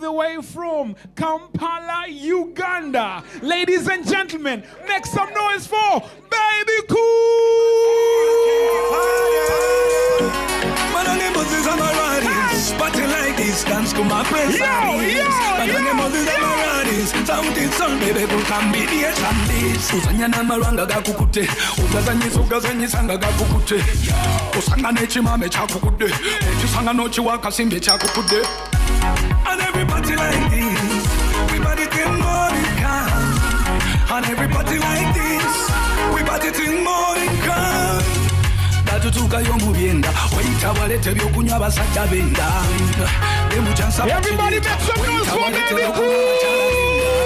the way from Kampala, Uganda. Ladies and gentlemen, make some noise for Baby Cool! Party like this, dance to my praise. Something son baby go combination this. Usanya na maranga gakukute. Ugazanyisanga gakukute. Usangane chimame chakukude. Chisanga no chiwaka simbe chakukude. And everybody like this. Everybody think more than can. And everybody like this. Everybody think more than can. Tutuka yomubyenda waita walete byokunywa basajja benda emuchansa everybody make some noise for Baby Cool.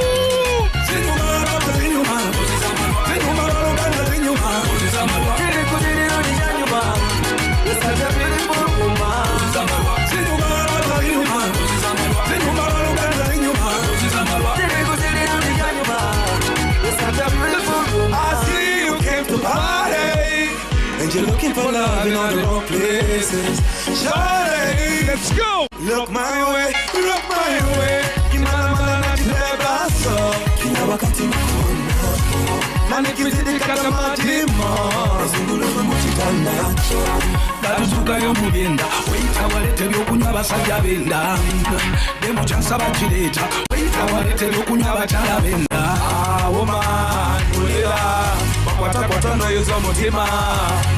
I see you came to party. And you're looking for love in all the wrong places. Shawty, Let's go! look my way. Kimala na tibeba so. Kina wakati mkono. Nani kizidi kata matima. Zingulu mchitanda. Tutuka yomubyenda waita walete byokunywa basajja benda emuchansa bakireta waita walete byokunywa bakyala benda woman ulira bakwata noyoza omutima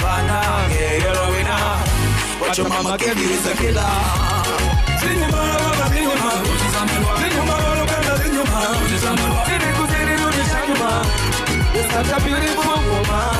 banange yorowina wacho mama kebiriza kila zinyuma it's such a beautiful woman.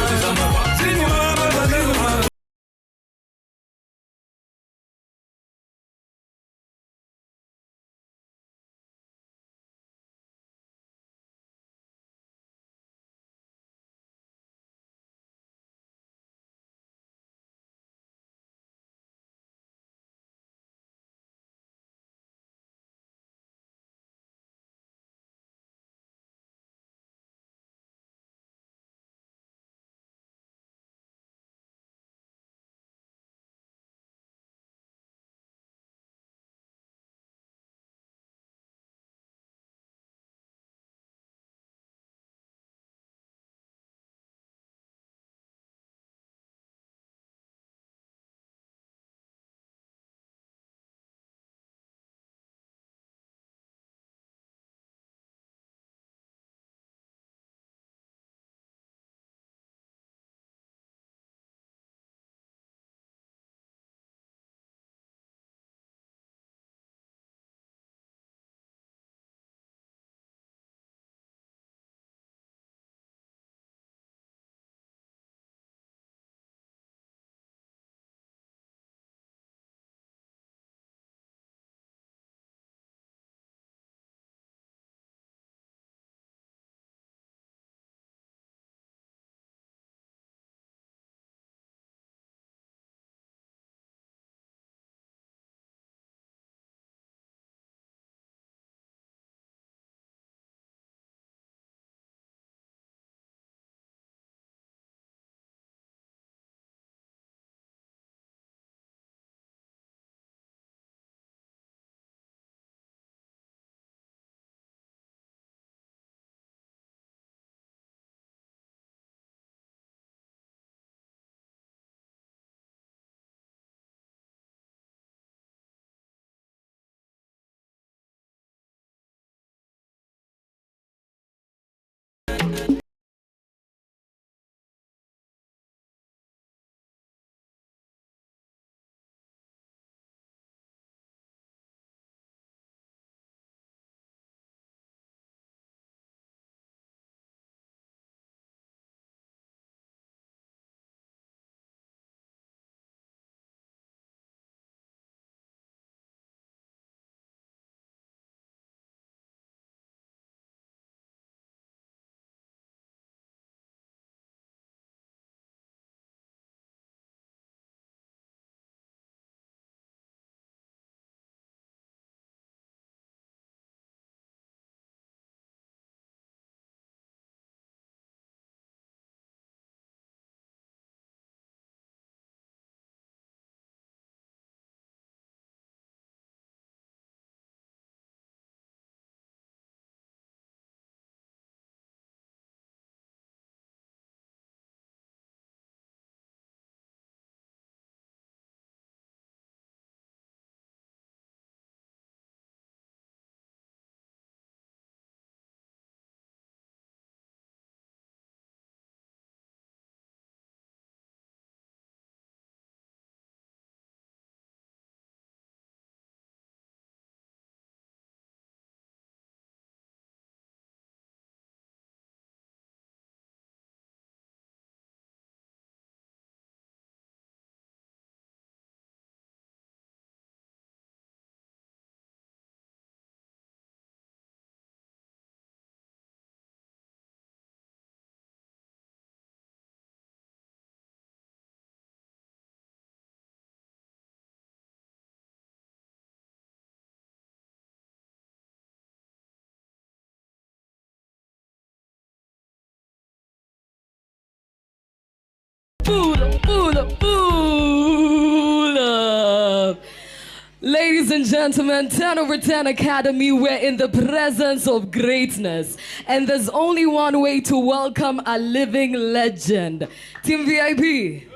Ladies and gentlemen, 10 over 10 Academy, we're in the presence of greatness. And there's only one way to welcome a living legend. Team VIP.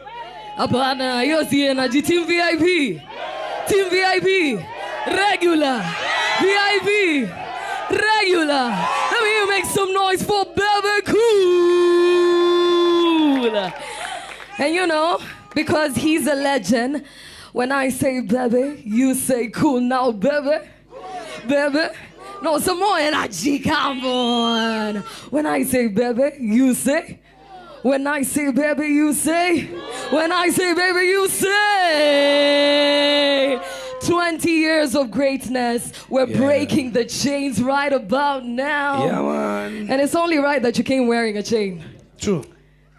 Apana, yosi energy. Team VIP. Team VIP. Regular. VIP. Regular. Let me make some noise for Bebe Cool. And you know, because he's a legend, when I say baby, you say cool. Now, baby, baby. No, some more energy, come on. When I say baby, you say. When I say baby, you say. When I say baby, you say. 20 years of greatness. We're breaking the chains right about now. Yeah, man. And it's only right that you came wearing a chain. True.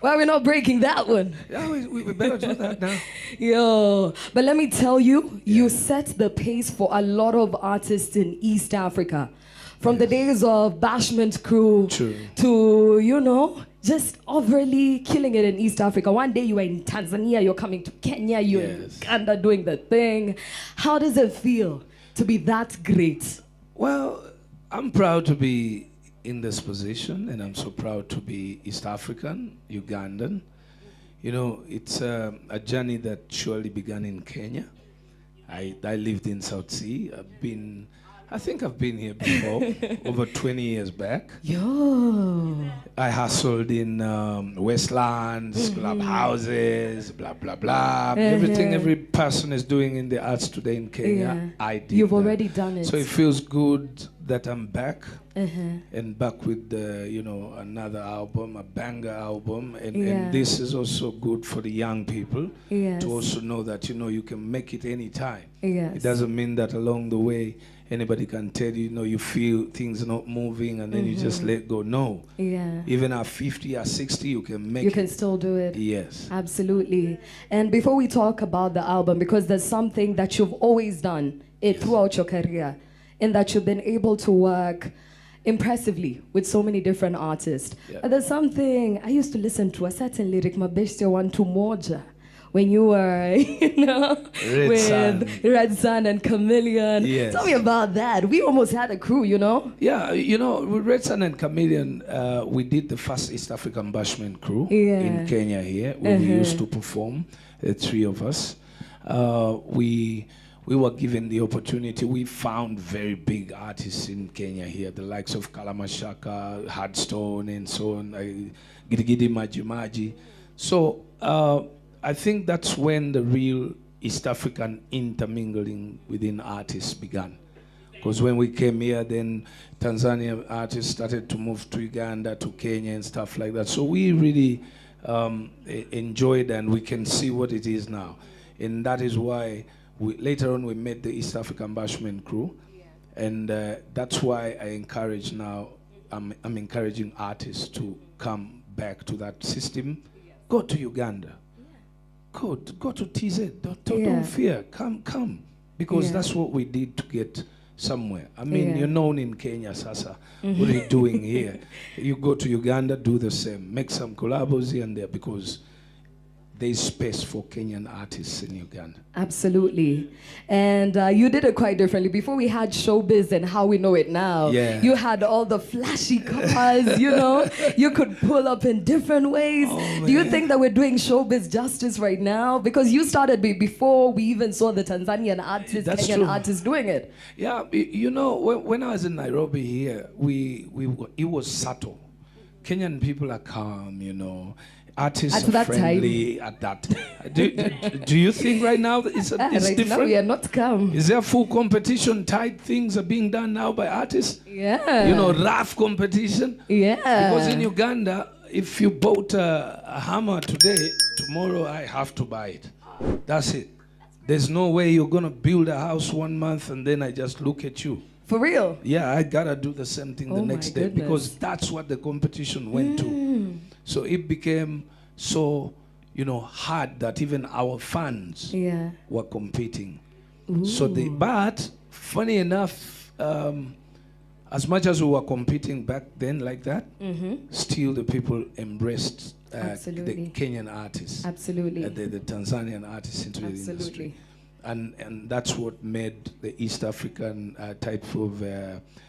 Why are we not breaking that one? Yeah, we better do that now. Yo, but let me tell you, you set the pace for a lot of artists in East Africa. From the days of Bashment Crew to, you know, just overly killing it in East Africa. One day you were in Tanzania, you're coming to Kenya, you're in Uganda doing the thing. How does it feel to be that great? Well, I'm proud to be in this position, and I'm so proud to be East African, Ugandan. You know, it's a journey that surely began in Kenya. I lived in South Sea. I think I've been here before, over 20 years back. Yo. I hustled in Westlands, club houses, blah, blah, blah. Everything every person is doing in the arts today in Kenya, I did. You've already done it. So it feels good that I'm back, and back with you know, another album, a banger album, and this is also good for the young people to also know that, you know, you can make it anytime. It doesn't mean that along the way anybody can tell you, you know, you feel things are not moving and then you just let go. No. Even at 50 or 60, you can make it. You can still do it. Yes. Absolutely. And before we talk about the album, because there's something that you've always done throughout your career, in that you've been able to work impressively with so many different artists. There's something, I used to listen to a certain lyric, Mabeshte Wantu Moja, when you were, you know, Red Sun and Chameleon. Tell me about that. We almost had a crew, you know? Yeah, you know, with Red Sun and Chameleon, we did the first East African Bashment crew in Kenya here, where we used to perform, the three of us. We were given the opportunity. We found very big artists in Kenya here, the likes of Kalamashaka, Hardstone, and so on, Gidigidi Majimaji. So I think that's when the real East African intermingling within artists began. Because when we came here, then Tanzania artists started to move to Uganda, to Kenya, and stuff like that. So we really enjoyed, and we can see what it is now. And that is why later on we met the East African Bashment crew, and that's why I encourage now, I'm encouraging artists to come back to that system. Go to Uganda, go to TZ, don't fear, come, because that's what we did to get somewhere. I mean, you're known in Kenya, Sasa. What are you doing here? You go to Uganda, do the same, make some collabos here and there, because there's space for Kenyan artists in Uganda. Absolutely. And you did it quite differently. Before we had showbiz and how we know it now, you had all the flashy cars, you know, you could pull up in different ways. Do you think that we're doing showbiz justice right now? Because you started before we even saw the Tanzanian artists, Kenyan artists doing it. Yeah, you know, when I was in Nairobi here, it was subtle. Kenyan people are calm, you know. Artists are friendly at that. Do you think right now it's different? Now we are not calm. Is there full competition type things are being done now by artists? Yeah. You know, rough competition? Yeah. Because in Uganda, if you bought a hammer today, tomorrow I have to buy it. That's it. There's no way you're going to build a house 1 month and then I just look at you. For real? Yeah, I gotta do the same thing the next day, because that's what the competition went to. So it became so, you know, hard that even our fans were competing. So but funny enough, as much as we were competing back then like that, still the people embraced the Kenyan artists, absolutely, the Tanzanian artists into the industry. and that's what made the East African type of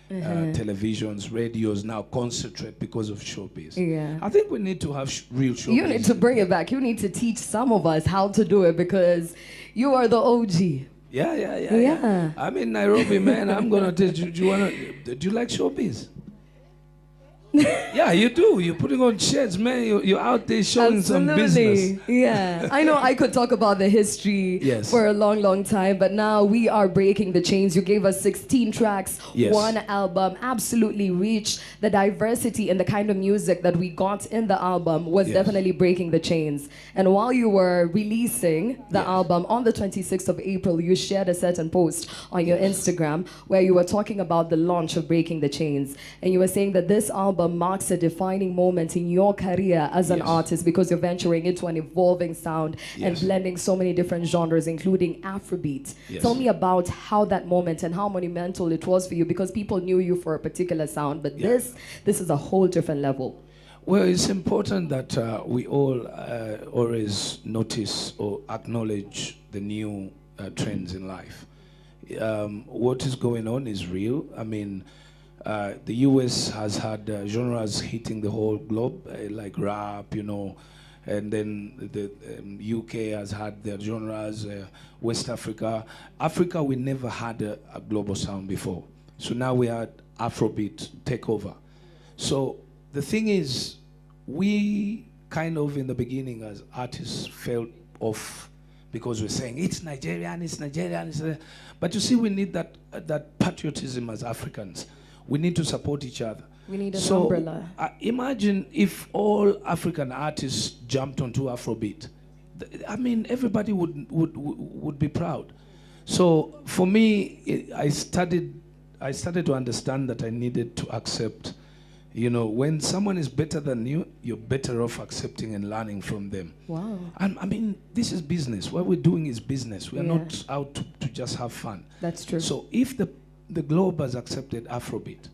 televisions, radios now concentrate because of showbiz. Yeah. I think we need to have real showbiz. You need to bring it back. You need to teach some of us how to do it because you are the OG. Yeah. I'm in Nairobi, man. I'm gonna teach you. Do you like showbiz? Yeah, you do. You're putting on shirts, man. You're out there showing some business. Yeah. I know I could talk about the history Yes. for a long, long time, but now we are breaking the chains. You gave us 16 tracks, Yes. one album, absolutely reached the diversity and the kind of music that we got in the album was Yes. definitely breaking the chains. And while you were releasing the Yes. album on the 26th of April, you shared a certain post on your Instagram where you were talking about the launch of Breaking the Chains. And you were saying that this album marks a defining moment in your career as an Yes. artist because you're venturing into an evolving sound and Yes. blending so many different genres, including Afrobeat. Yes. Tell me about how that moment and how monumental it was for you because people knew you for a particular sound, but Yeah. this is a whole different level. Well, it's important that we all always notice or acknowledge the new trends in life. What is going on is real. I mean, the US has had genres hitting the whole globe, like rap, and then the UK has had their genres, West Africa. Africa, we never had a global sound before. So now we had Afrobeat take over. So the thing is, we kind of in the beginning as artists felt off because we're saying it's Nigerian. But you see, we need that patriotism as Africans. We need to support each other. We need an umbrella. Imagine if all African artists jumped onto Afrobeat. I mean, everybody would be proud. So for me, I started to understand that I needed to accept. When someone is better than you, you're better off accepting and learning from them. Wow. I mean, this is business. What we're doing is business. We're Yeah. not out to just have fun. That's true. So if the globe has accepted Afrobeat,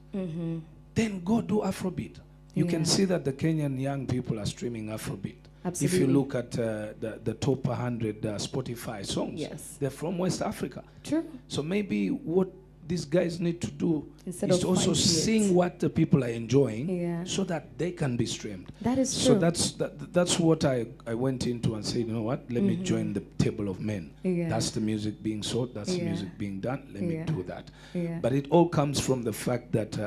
then go do Afrobeat. You can Yeah. see that the Kenyan young people are streaming Afrobeat. Absolutely. If you look at the top 100 Spotify songs, Yes. they're from West Africa. True. So maybe what these guys need to do Instead is of to also fighting it. sing what the people are enjoying, Yeah. so that they can be streamed. That is So true. that's what I went into and said, you know what, let me join the table of men. Yeah. That's the music being sold, that's the Yeah. music being done, let Yeah. me do that. Yeah. But it all comes from the fact that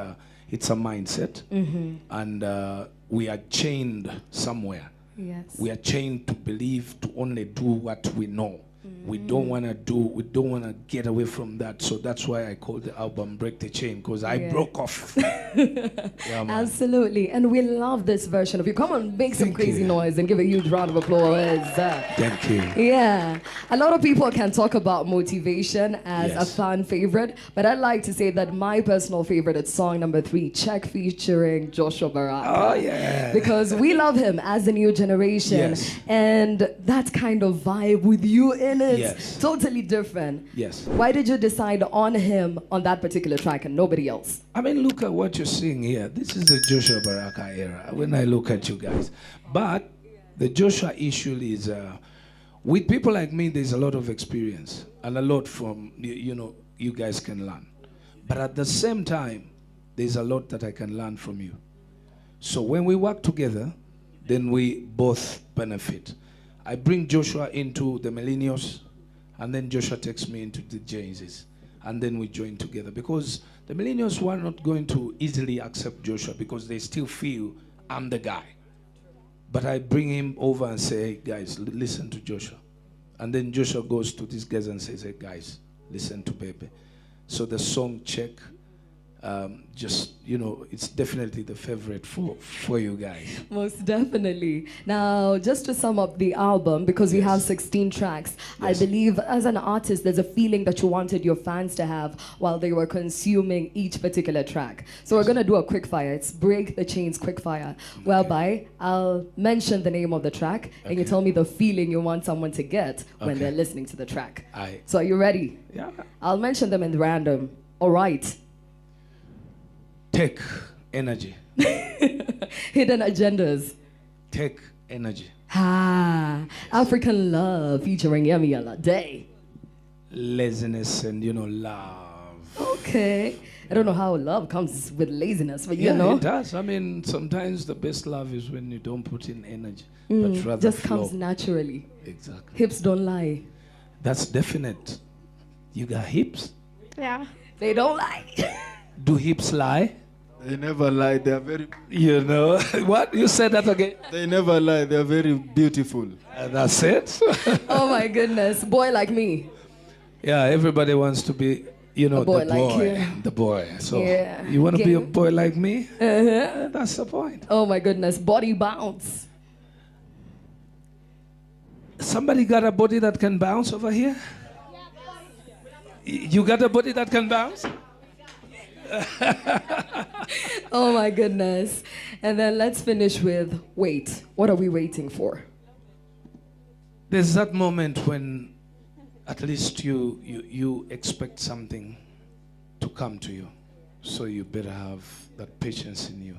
it's a mindset, and we are chained somewhere. Yes. We are chained to believe to only do what we know. We don't want to get away from that. So that's why I called the album Break the Chain, because I Yeah. broke off. Yeah, man. Absolutely. And we love this version of you. Come on, make some Thank crazy you. noise and give a huge round of applause. Thank you. Yeah. A lot of people can talk about motivation as a Yes. fan favorite, but I'd like to say that my personal favorite is song number 3, Check featuring Joshua Baraka. Oh, yeah. Because we love him as the new generation. Yes. And that kind of vibe with you in it, Yes. totally different. Yes. Why did you decide on him on that particular track and nobody else? I mean, look at what you're seeing here. This is the Joshua Baraka era when I look at you guys. But the Joshua issue is, with people like me, there's a lot of experience and a lot from, you guys can learn. But at the same time, there's a lot that I can learn from you. So when we work together, then we both benefit. I bring Joshua into the millennials, and then Joshua takes me into the Joneses, and then we join together, because the millennials were not going to easily accept Joshua because they still feel I'm the guy. But I bring him over and say, hey, guys, listen to Joshua. And then Joshua goes to these guys and says, hey, guys, listen to Pepe. So the song Check, it's definitely the favorite for you guys. Most definitely. Now, just to sum up the album, because we have 16 tracks, I Yes. believe as an artist, there's a feeling that you wanted your fans to have while they were consuming each particular track. So we're going to do a quick fire. It's Break the Chains quick fire, whereby I'll mention the name of the track and you Okay. tell me the feeling you want someone to get when Okay. they're listening to the track. Aye. So are you ready? Yeah. I'll mention them in random. All right. Take energy. Hidden Agendas. Take energy. African Love featuring Yemi Alade. laziness and, love. Okay. I don't know how love comes with laziness, but you know. It does. I mean, sometimes the best love is when you don't put in energy, but rather Just flow. comes naturally. Exactly. Hips don't lie. That's definite. You got hips? Yeah. They don't lie. Do hips lie? They never lie. They are very. What? You said that again? They never lie. They are very beautiful. That's it? Oh my goodness. Boy like me. Yeah, everybody wants to be, boy the boy. like you. The boy. So, Yeah. you want to be a Game. boy like me? Uh-huh. That's the point. Oh my goodness. Body bounce. Somebody got a body that can bounce over here? You got a body that can bounce? Oh my goodness. And then let's finish with wait. What are we waiting for? There's that moment when at least you expect something to come to you. So you better have that patience in you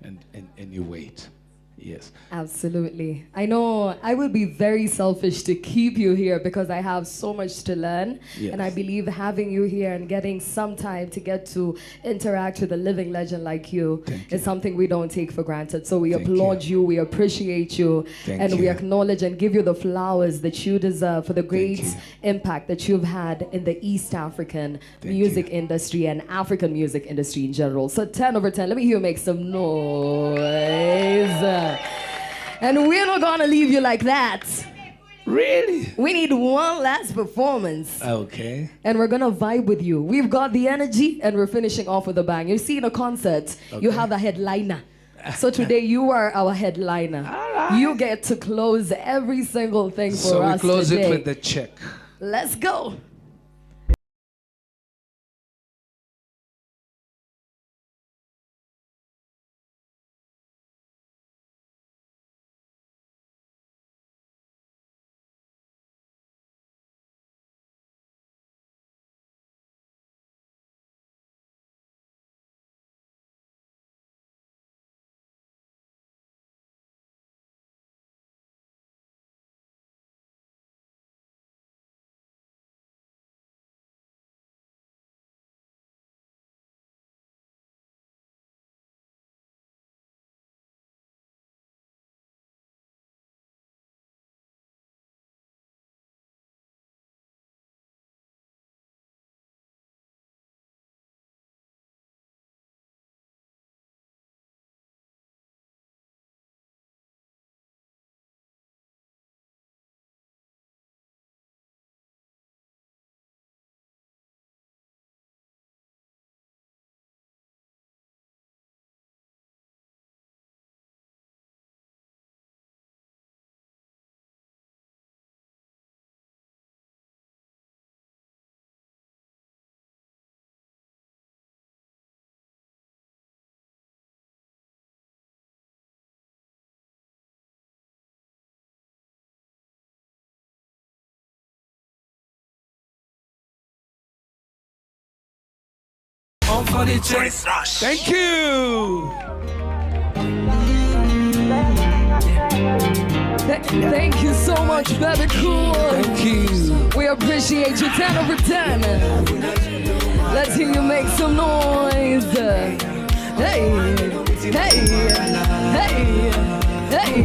and you wait. Yes. Absolutely. I know I will be very selfish to keep you here because I have so much to learn. Yes. And I believe having you here and getting some time to get to interact with a living legend like you is something we don't take for granted. So we applaud you, we appreciate you, and we acknowledge and give you the flowers that you deserve for the great impact that you've had in the East African music industry and African music industry in general. So 10 over 10. Let me hear you make some noise. And we're not gonna leave you like that. Really? We need one last performance. Okay. And we're gonna vibe with you. We've got the energy and we're finishing off with a bang. You see, in a concert, you have a headliner. So today you are our headliner. Right. You get to close every single thing for So us we close today. it with the check. Let's go. For the chase rush. Thank you. Thank you so much, baby cool. Thank you. We appreciate you 10 over 10. Let's hear you make some noise. Hey, hey, hey, hey.